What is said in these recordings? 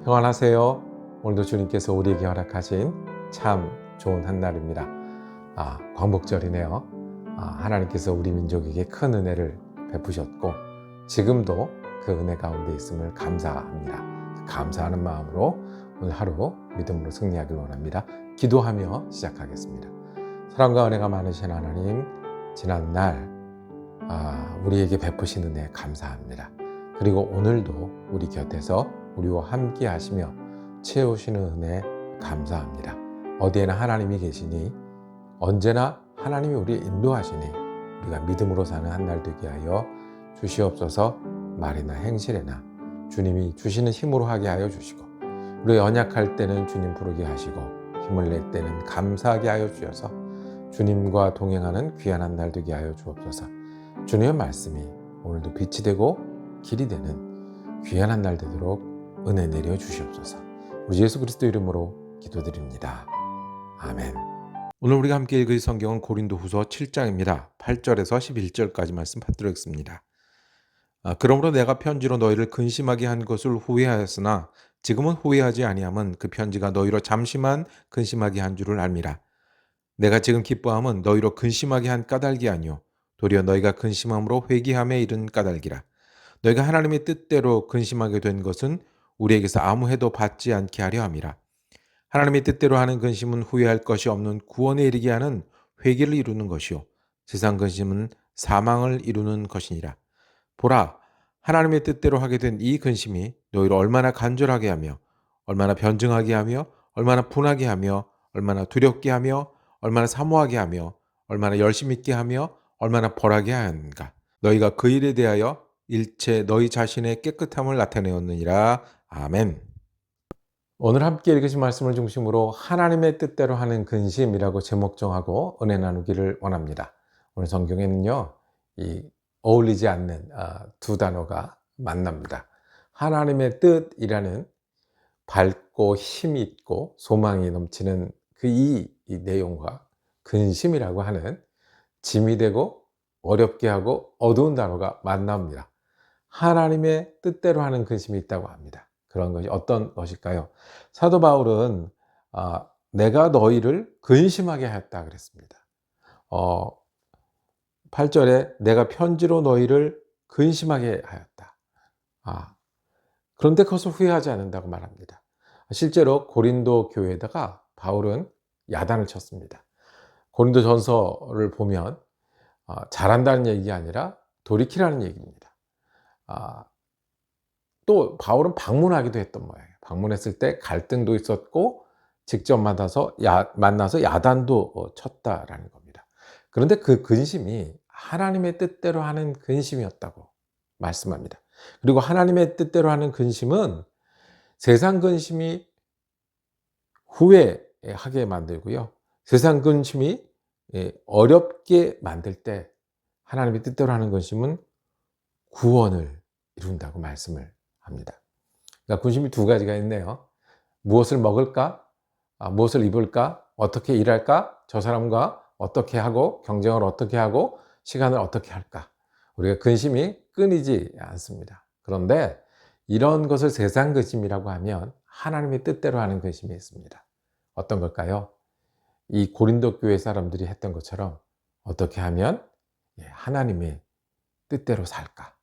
평안하세요. 오늘도 주님께서 우리에게 허락하신 참 좋은 한날입니다. 광복절이네요. 하나님께서 우리 민족에게 큰 은혜를 베푸셨고 지금도 그 은혜 가운데 있음을 감사합니다. 감사하는 마음으로 오늘 하루 믿음으로 승리하길 원합니다. 기도하며 시작하겠습니다. 사랑과 은혜가 많으신 하나님, 지난 날 우리에게 베푸신 은혜 감사합니다. 그리고 오늘도 우리 곁에서 우리와 함께 하시며 채우시는 은혜 감사합니다. 어디에나 하나님이 계시니 언제나 하나님이 우리를 인도하시니 우리가 믿음으로 사는 한 날 되게 하여 주시옵소서. 말이나 행실에나 주님이 주시는 힘으로 하게 하여 주시고 우리가 연약할 때는 주님 부르게 하시고 힘을 낼 때는 감사하게 하여 주셔서 주님과 동행하는 귀한 한 날 되게 하여 주옵소서. 주님의 말씀이 오늘도 빛이 되고 길이 되는 귀한 한 날 되도록 은혜 내려 주시옵소서. 우리 예수 그리스도 이름으로 기도드립니다. 아멘. 오늘 우리가 함께 읽을 성경은 고린도후서 7장입니다. 8절에서 11절까지 말씀 받들겠습니다. 그러므로 내가 편지로 너희를 근심하게 한 것을 후회하였으나 지금은 후회하지 아니함은 그 편지가 너희로 잠시만 근심하게 한 줄을 알미라. 내가 지금 기뻐함은 너희로 근심하게 한 까닭이 아니요 도리어 너희가 근심함으로 회개함에 이른 까닭이라. 너희가 하나님의 뜻대로 근심하게 된 것은 우리에게서 아무 해도 받지 않게 하려 함이라. 하나님의 뜻대로 하는 근심은 후회할 것이 없는 구원에 이르게 하는 회개를 이루는 것이요 세상 근심은 사망을 이루는 것이니라. 보라, 하나님의 뜻대로 하게 된 이 근심이 너희를 얼마나 간절하게 하며 얼마나 변증하게 하며 얼마나 분하게 하며 얼마나 두렵게 하며 얼마나 사모하게 하며 얼마나 열심 있게 하며 얼마나 벌하게 하는가. 너희가 그 일에 대하여 일체 너희 자신의 깨끗함을 나타내었느니라. 아멘. 오늘 함께 읽으신 말씀을 중심으로 하나님의 뜻대로 하는 근심이라고 제목 정하고 은혜 나누기를 원합니다. 오늘 성경에는요, 이 어울리지 않는 두 단어가 만납니다. 하나님의 뜻이라는 밝고 힘 있고 소망이 넘치는 이 내용과 근심이라고 하는 짐이 되고 어렵게 하고 어두운 단어가 만납니다. 하나님의 뜻대로 하는 근심이 있다고 합니다. 그런 것이 어떤 것일까요? 사도 바울은 내가 너희를 근심하게 하였다 그랬습니다. 8절에 내가 편지로 너희를 근심하게 하였다. 그런데 그것을 후회하지 않는다고 말합니다. 실제로 고린도 교회에다가 바울은 야단을 쳤습니다. 고린도 전서를 보면 잘한다는 얘기가 아니라 돌이키라는 얘기입니다. 또 바울은 방문하기도 했던 모양이에요. 방문했을 때 갈등도 있었고 직접 만나서 야단도 쳤다라는 겁니다. 그런데 그 근심이 하나님의 뜻대로 하는 근심이었다고 말씀합니다. 그리고 하나님의 뜻대로 하는 근심은 세상 근심이 후회하게 만들고요. 세상 근심이 어렵게 만들 때 하나님의 뜻대로 하는 근심은 구원을 이룬다고 말씀을 합니다. 그러니까 근심이 두 가지가 있네요. 무엇을 먹을까? 무엇을 입을까? 어떻게 일할까? 저 사람과 어떻게 하고 경쟁을 어떻게 하고 시간을 어떻게 할까? 우리가 근심이 끊이지 않습니다. 그런데 이런 것을 세상 근심이라고 하면 하나님의 뜻대로 하는 근심이 있습니다. 어떤 걸까요? 이 고린도 교회 사람들이 했던 것처럼 어떻게 하면 하나님의 뜻대로 살까?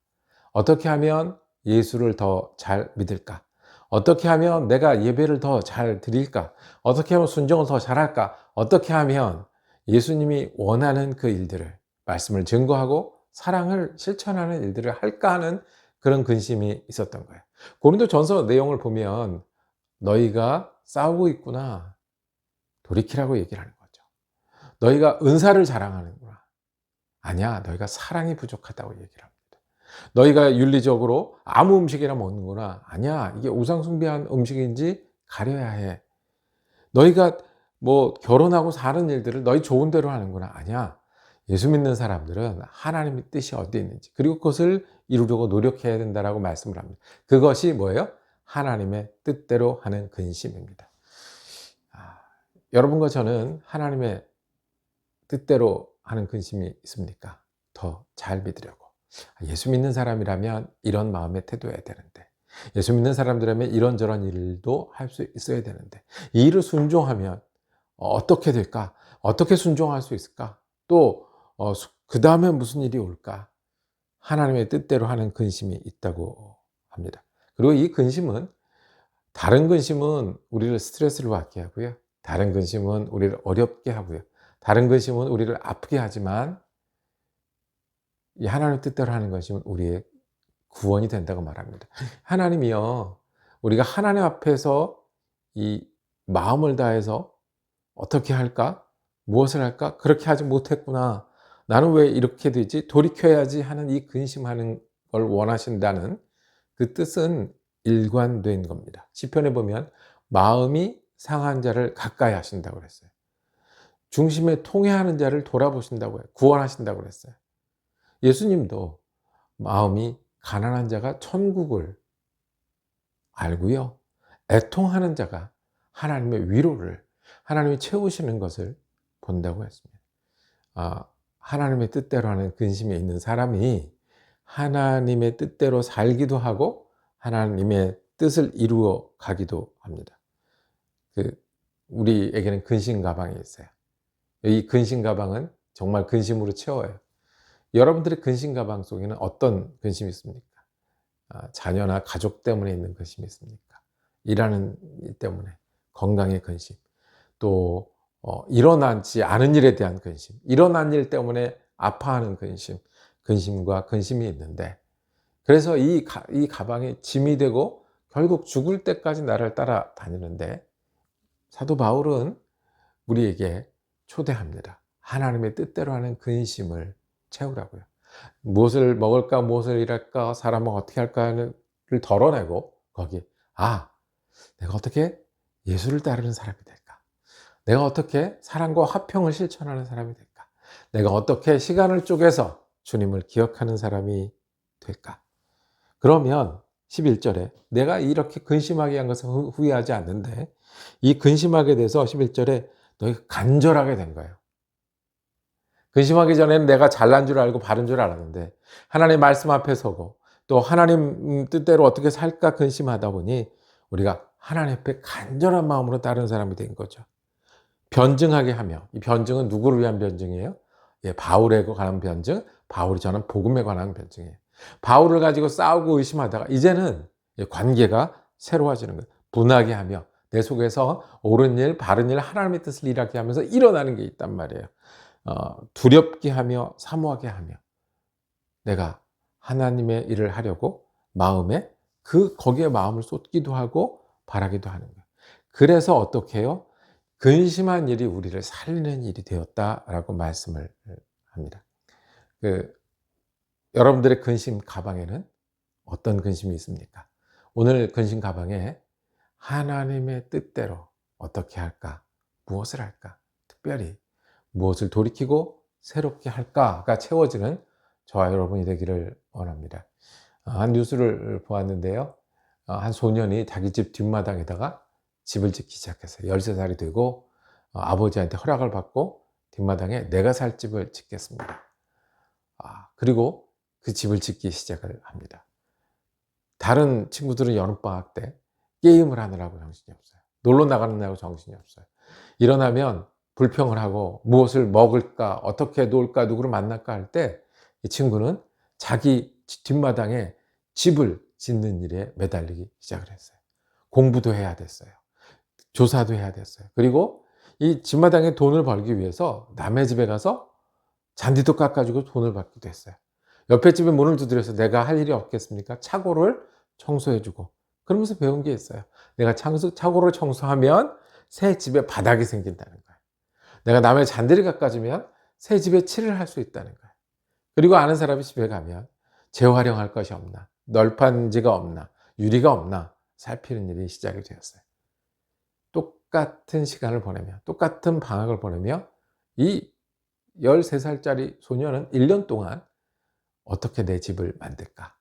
어떻게 하면 예수를 더 잘 믿을까? 어떻게 하면 내가 예배를 더 잘 드릴까? 어떻게 하면 순종을 더 잘할까? 어떻게 하면 예수님이 원하는 그 일들을 말씀을 증거하고 사랑을 실천하는 일들을 할까 하는 그런 근심이 있었던 거예요. 고린도 전서 내용을 보면 너희가 싸우고 있구나. 돌이키라고 얘기를 하는 거죠. 너희가 은사를 자랑하는구나. 아니야, 너희가 사랑이 부족하다고 얘기를 합니다. 너희가 윤리적으로 아무 음식이나 먹는구나. 아니야, 이게 우상숭배한 음식인지 가려야 해. 너희가 뭐 결혼하고 사는 일들을 너희 좋은 대로 하는구나. 아니야, 예수 믿는 사람들은 하나님의 뜻이 어디에 있는지 그리고 그것을 이루려고 노력해야 된다라고 말씀을 합니다. 그것이 뭐예요? 하나님의 뜻대로 하는 근심입니다. 여러분과 저는 하나님의 뜻대로 하는 근심이 있습니까? 더 잘 믿으려고. 예수 믿는 사람이라면 이런 마음의 태도여야 되는데 예수 믿는 사람들이라면 이런저런 일도 할 수 있어야 되는데 이 일을 순종하면 어떻게 될까? 어떻게 순종할 수 있을까? 또 그 다음에 무슨 일이 올까? 하나님의 뜻대로 하는 근심이 있다고 합니다. 그리고 이 근심은 다른 근심은 우리를 스트레스를 받게 하고요. 다른 근심은 우리를 어렵게 하고요. 다른 근심은 우리를 아프게 하지만 이 하나님의 뜻대로 하는 것이면 우리의 구원이 된다고 말합니다. 하나님이요, 우리가 하나님 앞에서 이 마음을 다해서 어떻게 할까? 무엇을 할까? 그렇게 하지 못했구나. 나는 왜 이렇게 되지? 돌이켜야지 하는 이 근심하는 걸 원하신다는 그 뜻은 일관된 겁니다. 시편에 보면 마음이 상한 자를 가까이 하신다고 그랬어요. 중심에 통회하는 자를 돌아보신다고 해요. 구원하신다고 그랬어요. 예수님도 마음이 가난한 자가 천국을 알고요, 애통하는 자가 하나님의 위로를, 하나님이 채우시는 것을 본다고 했습니다. 하나님의 뜻대로 하는 근심이 있는 사람이 하나님의 뜻대로 살기도 하고 하나님의 뜻을 이루어 가기도 합니다. 우리에게는 근심 가방이 있어요. 이 근심 가방은 정말 근심으로 채워요. 여러분들의 근심 가방 속에는 어떤 근심이 있습니까? 자녀나 가족 때문에 있는 근심이 있습니까? 일하는 일 때문에, 건강의 근심, 또 일어나지 않은 일에 대한 근심, 일어난 일 때문에 아파하는 근심과 근심이 있는데, 그래서 이 가방이 짐이 되고 결국 죽을 때까지 나를 따라다니는데, 사도 바울은 우리에게 초대합니다. 하나님의 뜻대로 하는 근심을 채우라고요. 무엇을 먹을까, 무엇을 일할까, 사람은 어떻게 할까를 덜어내고 거기에 내가 어떻게 예수를 따르는 사람이 될까? 내가 어떻게 사랑과 화평을 실천하는 사람이 될까? 내가 어떻게 시간을 쪼개서 주님을 기억하는 사람이 될까? 그러면 11절에 내가 이렇게 근심하게 한 것을 후회하지 않는데, 이 근심하게 돼서 11절에 너희가 간절하게 된 거예요. 근심하기 전에는 내가 잘난 줄 알고 바른 줄 알았는데 하나님 말씀 앞에 서고 또 하나님 뜻대로 어떻게 살까 근심하다 보니 우리가 하나님 앞에 간절한 마음으로 따르는 사람이 된 거죠. 변증하게 하며, 이 변증은 누구를 위한 변증이에요? 바울에 관한 변증, 바울이 전한 복음에 관한 변증이에요. 바울을 가지고 싸우고 의심하다가 이제는 관계가 새로워지는 거예요. 분하게 하며 내 속에서 옳은 일, 바른 일, 하나님의 뜻을 일하게 하면서 일어나는 게 있단 말이에요. 두렵게 하며 사모하게 하며 내가 하나님의 일을 하려고 마음에 거기에 마음을 쏟기도 하고 바라기도 하는 거예요. 그래서 어떻게 해요? 근심한 일이 우리를 살리는 일이 되었다라고 말씀을 합니다. 여러분들의 근심 가방에는 어떤 근심이 있습니까? 오늘 근심 가방에 하나님의 뜻대로 어떻게 할까? 무엇을 할까? 특별히 무엇을 돌이키고 새롭게 할까가 채워지는 저와 여러분이 되기를 원합니다. 한 뉴스를 보았는데요. 한 소년이 자기 집 뒷마당에다가 집을 짓기 시작했어요. 13살이 되고 아버지한테 허락을 받고 뒷마당에 내가 살 집을 짓겠습니다. 그리고 그 집을 짓기 시작을 합니다. 다른 친구들은 여름방학 때 게임을 하느라고 정신이 없어요. 놀러 나가느라고 정신이 없어요. 일어나면 불평을 하고 무엇을 먹을까, 어떻게 놀까, 누구를 만날까 할 때 이 친구는 자기 뒷마당에 집을 짓는 일에 매달리기 시작을 했어요. 공부도 해야 됐어요. 조사도 해야 됐어요. 그리고 이 뒷마당에 돈을 벌기 위해서 남의 집에 가서 잔디도 깎아주고 돈을 받기도 했어요. 옆에 집에 문을 두드려서 내가 할 일이 없겠습니까? 차고를 청소해주고, 그러면서 배운 게 있어요. 내가 차고를 청소하면 새 집에 바닥이 생긴다는 거예요. 내가 남의 잔디를 깎아주면 새 집에 칠을 할 수 있다는 거예요. 그리고 아는 사람이 집에 가면 재활용할 것이 없나, 널판지가 없나, 유리가 없나 살피는 일이 시작이 되었어요. 똑같은 시간을 보내며 똑같은 방학을 보내며 이 13살짜리 소녀는 1년 동안 어떻게 내 집을 만들까,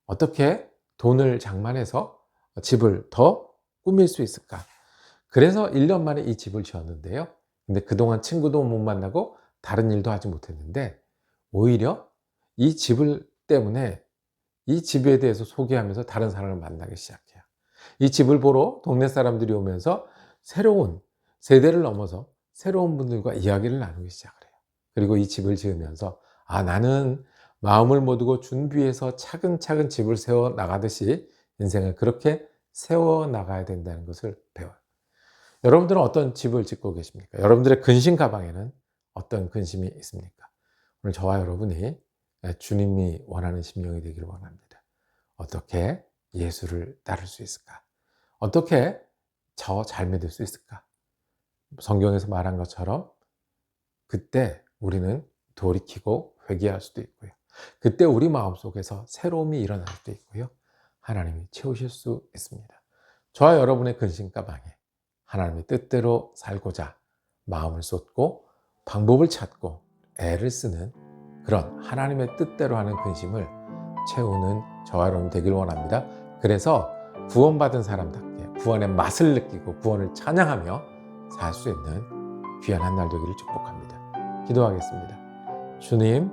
어떻게 돈을 장만해서 집을 더 꾸밀 수 있을까. 그래서 1년 만에 이 집을 지었는데요. 근데 그동안 친구도 못 만나고 다른 일도 하지 못했는데 오히려 이 집을 때문에 이 집에 대해서 소개하면서 다른 사람을 만나기 시작해요. 이 집을 보러 동네 사람들이 오면서 새로운 세대를 넘어서 새로운 분들과 이야기를 나누기 시작을 해요. 그리고 이 집을 지으면서 나는 마음을 모두고 준비해서 차근차근 집을 세워 나가듯이 인생을 그렇게 세워 나가야 된다는 것을 배워요. 여러분들은 어떤 집을 짓고 계십니까? 여러분들의 근심 가방에는 어떤 근심이 있습니까? 오늘 저와 여러분이 주님이 원하는 심령이 되기를 원합니다. 어떻게 예수를 따를 수 있을까? 어떻게 저 잘 믿을 수 있을까? 성경에서 말한 것처럼 그때 우리는 돌이키고 회개할 수도 있고요. 그때 우리 마음속에서 새로움이 일어날 수도 있고요. 하나님이 채우실 수 있습니다. 저와 여러분의 근심 가방에 하나님의 뜻대로 살고자 마음을 쏟고 방법을 찾고 애를 쓰는 그런 하나님의 뜻대로 하는 근심을 채우는 저와 여러분 되길 원합니다. 그래서 구원받은 사람답게 구원의 맛을 느끼고 구원을 찬양하며 살 수 있는 귀한 한 날 되기를 축복합니다. 기도하겠습니다. 주님,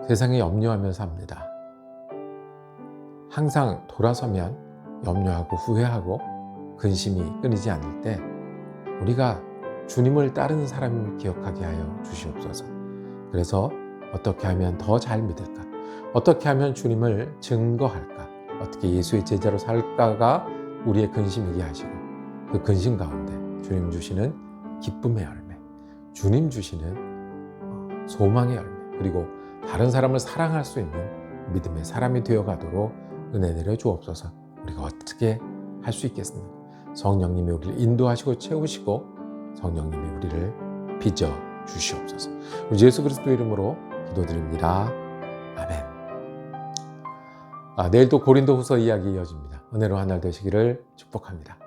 세상에 염려하며 삽니다. 항상 돌아서면 염려하고 후회하고 근심이 끊이지 않을 때 우리가 주님을 따르는 사람임을 기억하게 하여 주시옵소서. 그래서 어떻게 하면 더 잘 믿을까? 어떻게 하면 주님을 증거할까? 어떻게 예수의 제자로 살까가 우리의 근심이게 하시고 그 근심 가운데 주님 주시는 기쁨의 열매, 주님 주시는 소망의 열매, 그리고 다른 사람을 사랑할 수 있는 믿음의 사람이 되어가도록 은혜 내려 주옵소서. 우리가 어떻게 할 수 있겠습니까? 성령님이 우리를 인도하시고 채우시고 성령님이 우리를 빚어 주시옵소서. 우리 예수 그리스도 이름으로 기도드립니다. 아멘. 내일 또 고린도후서 이야기 이어집니다. 은혜로 한 날 되시기를 축복합니다.